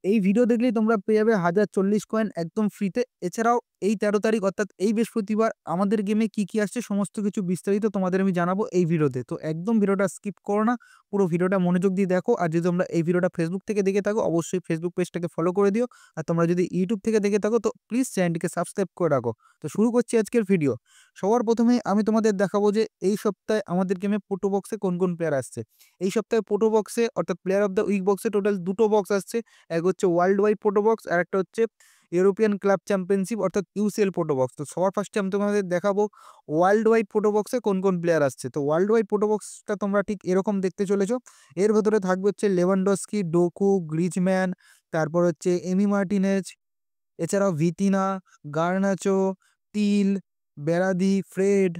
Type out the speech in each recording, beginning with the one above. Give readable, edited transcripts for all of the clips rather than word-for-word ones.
এই ভিডিও দেখলেই তোমরা পেয়ে যাবে 1040 কয়েন একদম ফ্রিতে। এছাড়াও এই 13 তারিখ অর্থাৎ এই বৃহস্পতিবার আমাদের গেমে কি আসছে সমস্ত কিছু বিস্তারিত তোমাদের আমি জানাবো এই ভিডিওতে। তো একদম ভিডিওটা স্কিপ করো না। পুরো ভিডিওটা মনোযোগ দিয়ে দেখো। আর যদি তোমরা এই ভিডিওটা Facebook থেকে দেখে থাকো অবশ্যই Facebook পেজটাকে ফলো করে দিও। আর তোমরা যদি YouTube থেকে দেখে থাকো তো প্লিজ চ্যানেলটিকে সাবস্ক্রাইব করে রাখো। তো শুরু করছি আজকের ভিডিও। সবার প্রথমে আমি তোমাদের দেখাবো যে এই সপ্তাহে আমাদের গেমে পোটো বক্সে কোন প্লেয়ার আসছে। এই সপ্তাহে পোটো বক্সে অর্থাৎ প্লেয়ার অফ দ্য উইক বক্সে টোটাল 2 টো বক্স আসছে। এক হচ্ছে ওয়ার্ল্ড ওয়াইড পোটো বক্স আর একটা হচ্ছে ইউরোপিয়ান ক্লাব চ্যাম্পিয়নশিপ অর্থাৎ ইউসিএল পোটো বক্স। তো সবার ফার্স্টে আমি তোমাদের দেখাবো ওয়ার্ল্ড ওয়াইড পোটো বক্সে কোন প্লেয়ার আসছে। তো ওয়ার্ল্ড ওয়াইড পোটো বক্সটা তোমরা ঠিক এরকম দেখতে চলেছো। এর ভেতরে থাকবে হচ্ছে লেভানডস্কি, ডোকু, গ্রিজম্যান, তারপর হচ্ছে এমি মার্টিনেজ, এছাড়াও ভিতিনা, গার্নাচো, তিল, বেরাদি, ফ্রেড,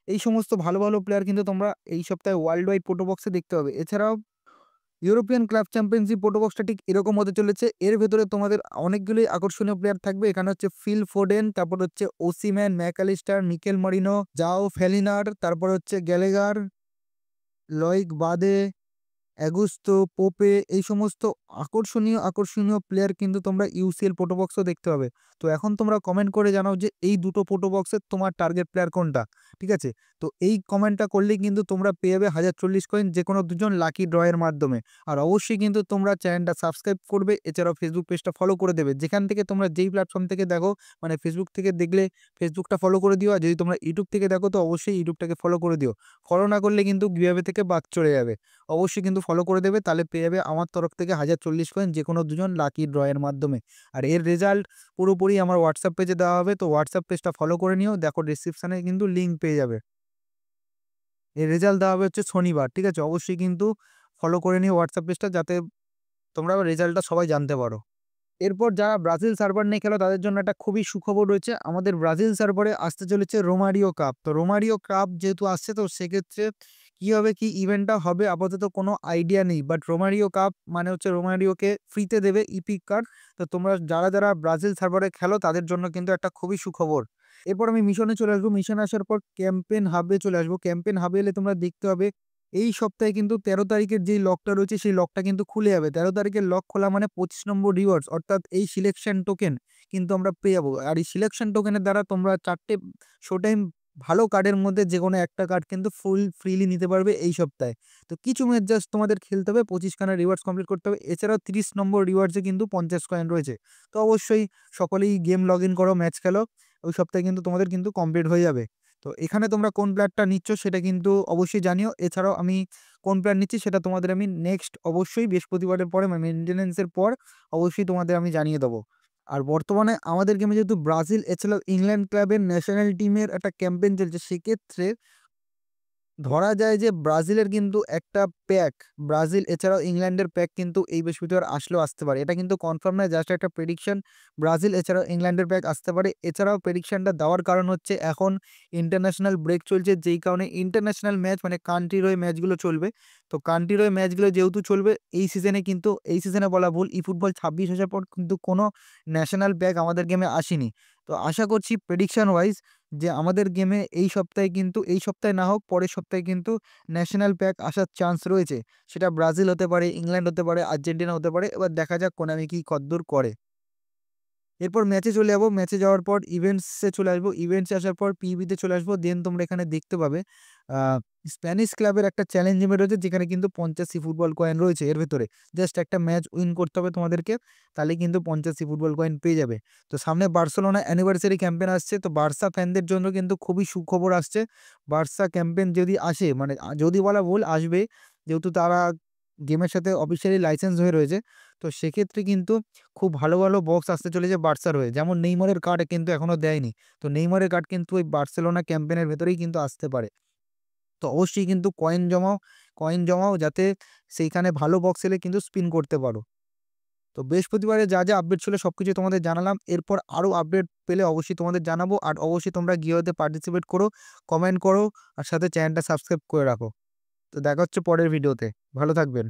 এই সমস্ত ভালো প্লেয়ার কিন্তু তোমরা এই সপ্তাহে ওয়ার্ল্ড ওয়াইড পোটো বক্সে দেখতে পাবে। এছাড়াও ইউরোপিয়ান ক্লাব চ্যাম্পিয়নশিপ পোটো বক্সটা ঠিক এরকম হতে চলেছে। এর ভেতরে তোমাদের অনেকগুলোই আকর্ষণীয় প্লেয়ার থাকবে। এখানে হচ্ছে ফিল ফোডেন, তারপর হচ্ছে ওসিম্যান, ম্যাকঅ্যালিস্টার, মিকেল মারিনো, জাও ফেলিনার, তারপর হচ্ছে গ্যালেগার, লয়িক বাদে, অ্যাগুস্তো, পোপে, এই সমস্ত আকর্ষণীয় প্লেয়ার কিন্তু তোমরা ইউসিএল পোটো বক্সও দেখতে পাবে। তো এখন তোমরা কমেন্ট করে জানাও যে এই দুটো পোটো বক্সের তোমার টার্গেট প্লেয়ার কোনটা। ঠিক আছে? তো এই কমেন্টটা করলেই কিন্তু তোমরা পেয়ে যাবে 1040 কয়েন যেকোনো দুজন লাকি ড্রয়ের মাধ্যমে। আর অবশ্যই কিন্তু তোমরা চ্যানেলটা সাবস্ক্রাইব করবে। এছাড়াও ফেসবুক পেজটা ফলো করে দেবে। যেখান থেকে তোমরা যেই প্ল্যাটফর্ম থেকে দেখো, মানে ফেসবুক থেকে দেখলে ফেসবুকটা ফলো করে দিও। আর যদি তোমরা ইউটিউব থেকে দেখো তো অবশ্যই ইউটিউবটাকে ফলো করে দিও। ফলো না করলে কিন্তু গিভঅ্যাওয়ে থেকে বাদ চলে যাবে। অবশ্যই কিন্তু ফলো করে দেবে, তাহলে পেয়ে যাবে আমার তরফ থেকে 1040 কয়েন যেকোনো দুজন লাকি ড্রয়ের মাধ্যমে। আর এর রেজাল্ট পুরোপুরি আমার হোয়াটসঅ্যাপ পেজে দেওয়া হবে। তো হোয়াটসঅ্যাপ পেজটা ফলো করে নিও। দেখো ডেসক্রিপশনে কিন্তু লিঙ্ক পেয়ে যাবে। এর রেজাল্ট দেওয়া হবে হচ্ছে শনিবার। ঠিক আছে? অবশ্যই কিন্তু ফলো করে নিও হোয়াটসঅ্যাপ পেজটা, যাতে তোমরা রেজাল্টটা সবাই জানতে পারো। এরপর যারা ব্রাজিল সার্ভার নিয়ে খেলো তাদের জন্য একটা খুবই সুখবর রয়েছে। আমাদের ব্রাজিল সার্ভারে আসতে চলেছে রোমারিও কাপ। তো রোমারিও কাপ যেহেতু আসছে তো সেক্ষেত্রে কিভাবে কি ইভেন্টটা হবে আপাতত কোনো আইডিয়া নেই। বাট রোমারিও কাপ মানে হচ্ছে রোমারিওকে ফ্রিতে দেবে ইপিক কার্ড। তো তোমরা যারা ব্রাজিল সার্ভারে খেলো তাদের জন্য কিন্তু একটা খুবই সুখবর। এরপর আমি মিশনে চলে আসবো। মিশনে আসার পর ক্যাম্পেন হাবে চলে আসবো। ক্যাম্পেন হাবে এলে তোমরা দেখতে হবে এই সপ্তাহে কিন্তু 13 তারিখের যেই লকটা রয়েছে সেই লকটা কিন্তু খুলে যাবে। 13 তারিখের লক খোলা মানে 25 নম্বর রিওয়ার্ডস অর্থাৎ এই সিলেকশন টোকেন কিন্তু আমরা পেয়ে যাবো। আর এই সিলেকশন টোকেনের দ্বারা তোমরা 4 টে শো টাইম ভালো কার্ডের মধ্যে যেকোনো একটা কার্ড কিন্তু ফ্রিলি নিতে পারবে এই সপ্তাহে। তো কিছু ম্যাচ জাস্ট তোমাদের খেলতে হবে, 25 খানা রিওয়ার্ডস কমপ্লিট করতে হবে। এছাড়াও 30 নম্বর রিওয়ার্ডসে কিন্তু 50 কয়েন রয়েছে। তো অবশ্যই সকলেই গেম লগ ইন করো, ম্যাচ খেলো। ওই সপ্তাহে কিন্তু তোমাদের কিন্তু কমপ্লিট হয়ে যাবে। তো এখানে তোমরা কোন প্লেয়ারটা নিচ্ছ সেটা কিন্তু অবশ্যই জানিও। এছাড়াও আমি কোন প্লেয়ার নিচ্ছি সেটা তোমাদের আমি নেক্সট অবশ্যই বৃহস্পতিবারের পরে মানে মেইনটেন্যান্সের পর অবশ্যই তোমাদের আমি জানিয়ে দেবো। আর বর্তমানে আমাদের গেমে যেহেতু ব্রাজিল এছাড়াও ইংল্যান্ড ক্লাবের ন্যাশনাল টিমের একটা ক্যাম্পেইন চলছে, সেক্ষেত্রে ধরা যায় যে ব্রাজিলের কিন্তু একটা প্যাক, ব্রাজিল এছাড়াও ইংল্যান্ডের প্যাক কিন্তু এই বৃহস্পতিবার আসলেও আসতে পারে। এটা কিন্তু কনফার্ম নয়, জাস্ট একটা প্রেডিকশন। ব্রাজিল এছাড়াও ইংল্যান্ডের প্যাক আসতে পারে। এছাড়াও প্রেডিকশনটা দেওয়ার কারণ হচ্ছে এখন ইন্টারন্যাশনাল ব্রেক চলছে, যেই কারণে ইন্টারন্যাশনাল ম্যাচ মানে কান্ট্রির হয়ে ম্যাচগুলো চলবে। তো কান্ট্রির হয়ে ম্যাচগুলো যেহেতু চলবে এই সিজনে, কিন্তু এই সিজনে বলা ভুল, ই ফুটবল 26 আসার পর কিন্তু কোনো ন্যাশনাল প্যাক আমাদের গেমে আসেনি। তো আশা করছি প্রেডিকশন ওয়াইজ যে আমাদের গেমে এই সপ্তাহে কিন্তু, এই সপ্তাহে না হোক পরের সপ্তাহে কিন্তু ন্যাশনাল প্যাক আসার চান্স রয়েছে। সেটা ব্রাজিল হতে পারে, ইংল্যান্ড হতে পারে, আর্জেন্টিনা হতে পারে। এবার দেখা যাক কোনামি কদ্দূর করে। এরপর ম্যাচে চলে যাবো। ম্যাচে যাওয়ার পর ইভেন্টসে চলে আসবো। ইভেন্টসে আসার পর পিবিতে চলে আসবো। দেন তোমরা এখানে দেখতে পাবে স্প্যানিশ ক্লাবের একটা চ্যালেঞ্জ গেম রয়েছে যেখানে কিন্তু 50 ফুটবল কয়েন রয়েছে। এর ভেতরে জাস্ট একটা ম্যাচ উইন করতে হবে তোমাদেরকে, তাহলে কিন্তু 50 ফুটবল কয়েন পেয়ে যাবে। তো সামনে বার্সেলোনা অ্যানিভার্সারি ক্যাম্পেইন আসছে। তো বার্সা ফ্যানদের জন্য কিন্তু খুবই সুখবর আসছে। বার্সা ক্যাম্পেইন যদি আসে, মানে যদি বলা ভুল, আসবে, যেহেতু তারা গেমের সাথে অফিসিয়ালি লাইসেন্স হয়ে রয়েছে। তো সেক্ষেত্রে কিন্তু খুব ভালো বক্স আসতে চলেছে বার্সার হয়ে। যেমন নেইমারের কার্ড কিন্তু এখনো দেয়নি। তো নেইমারের কার্ড কিন্তু ওই বার্সেলোনা ক্যাম্পেইনের ভেতরেই কিন্তু আসতে পারে। তো অবশ্যই কিন্তু কয়েন জমাও যাতে সেইখানে ভালো বক্স এলে কিন্তু স্পিন করতে পারো। তো বৃহস্পতিবারে যা আপডেট ছিল সবকিছু তোমাদের জানালাম। এরপর আরও আপডেট পেলে অবশ্যই তোমাদের জানাবো। আর অবশ্যই তোমরা গিয়েতে পার্টিসিপেট করো, কমেন্ট করো, আর সাথে চ্যানেলটা সাবস্ক্রাইব করে রাখো। তো দেখা হচ্ছে পরের ভিডিওতে। ভালো থাকবেন।